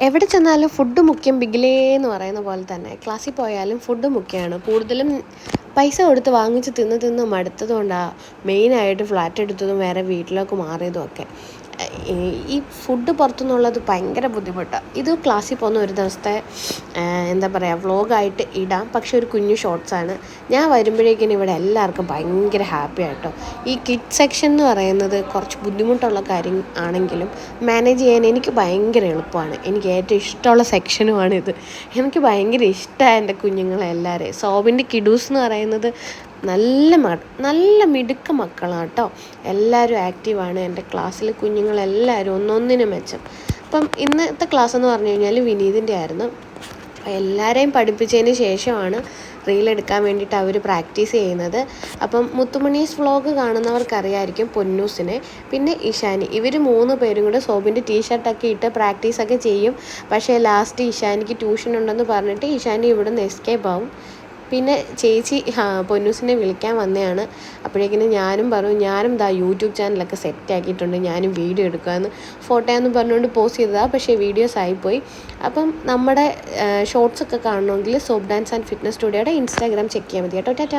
എവിടെ ചെന്നാലും ഫുഡ് മുഖ്യം ബിഗിലേ എന്ന് പറയുന്ന പോലെ തന്നെ ക്ലാസ്സിൽ പോയാലും ഫുഡ് മുഖ്യമാണ്. കൂടുതലും പൈസ കൊടുത്ത് വാങ്ങിച്ച് തിന്ന് തിന്ന് മടുത്തത് കൊണ്ടാണ് മെയിനായിട്ട് ഫ്ലാറ്റ് എടുത്തതും വേറെ വീട്ടിലേക്ക് മാറിയതും ഒക്കെ. ഈ ഫുഡ് പുറത്തുനിന്നുള്ളത് ഭയങ്കര ബുദ്ധിമുട്ടാണ്. ഇത് ക്ലാസ്സിൽ പോകുന്ന ഒരു ദിവസത്തെ എന്താ പറയുക വ്ളോഗായിട്ട് ഇടാം. പക്ഷെ ഒരു കുഞ്ഞു ഷോർട്സാണ്. ഞാൻ വരുമ്പോഴേക്കിനും ഇവിടെ എല്ലാവർക്കും ഭയങ്കര ഹാപ്പി ആട്ടോ. ഈ കിഡ് സെക്ഷൻ എന്ന് പറയുന്നത് കുറച്ച് ബുദ്ധിമുട്ടുള്ള കാര്യം ആണെങ്കിലും മാനേജ് ചെയ്യാൻ എനിക്ക് ഭയങ്കര എളുപ്പമാണ്. എനിക്ക് ഏറ്റവും ഇഷ്ടമുള്ള സെക്ഷനുമാണിത്. എനിക്ക് ഭയങ്കര ഇഷ്ടമാണ് എൻ്റെ കുഞ്ഞുങ്ങളെ എല്ലാവരെയും. സോബിൻ്റെ കിഡൂസ് എന്ന് പറയുന്നത് നല്ല മിടുക്ക മക്കളാണ് കേട്ടോ. എല്ലാവരും ആക്റ്റീവാണ്. എൻ്റെ ക്ലാസ്സിലെ കുഞ്ഞുങ്ങളെല്ലാവരും ഒന്നൊന്നിനും മെച്ചം. അപ്പം ഇന്നത്തെ ക്ലാസ് എന്ന് പറഞ്ഞു കഴിഞ്ഞാൽ വിനീതിൻ്റെ ആയിരുന്നു. എല്ലാവരെയും പഠിപ്പിച്ചതിന് ശേഷമാണ് റീലെടുക്കാൻ വേണ്ടിയിട്ട് അവർ പ്രാക്ടീസ് ചെയ്യുന്നത്. അപ്പം മുത്തുമണീസ് വ്ളോഗ് കാണുന്നവർക്കറിയായിരിക്കും പൊന്നൂസിനെ, പിന്നെ ഇഷാനി. ഇവർ 3 പേരും കൂടെ സോബിൻ്റെ ടീഷർട്ടൊക്കെ ഇട്ട് പ്രാക്ടീസൊക്കെ ചെയ്യും. പക്ഷേ ലാസ്റ്റ് ഇഷാനിക്ക് ട്യൂഷൻ ഉണ്ടെന്ന് പറഞ്ഞിട്ട് ഇഷാനി ഇവിടെ നിന്ന് എസ്കേപ്പ് ആവും. പിന്നെ ചേച്ചി പൊന്നൂസിനെ വിളിക്കാൻ വന്നതാണ്. അപ്പോഴേക്കിനും ഞാനും പറഞ്ഞു, ഞാനും യൂട്യൂബ് ചാനലൊക്കെ സെറ്റ് ആക്കിയിട്ടുണ്ട്, ഞാനും വീഡിയോ എടുക്കാമെന്ന്. ഫോട്ടോയെന്ന് പറഞ്ഞുകൊണ്ട് പോസ്റ്റ് ചെയ്തതാണ്. പക്ഷേ വീഡിയോസ് ആയിപ്പോയി. അപ്പം നമ്മുടെ ഷോർട്സൊക്കെ കാണണമെങ്കിൽ സോപ്പ് ഡാൻസ് ആൻഡ് ഫിറ്റ്നസ് സ്റ്റുഡിയോയുടെ ഇൻസ്റ്റാഗ്രാം ചെക്ക് ചെയ്യാൻ മതി കേട്ടോ. ടാറ്റാ.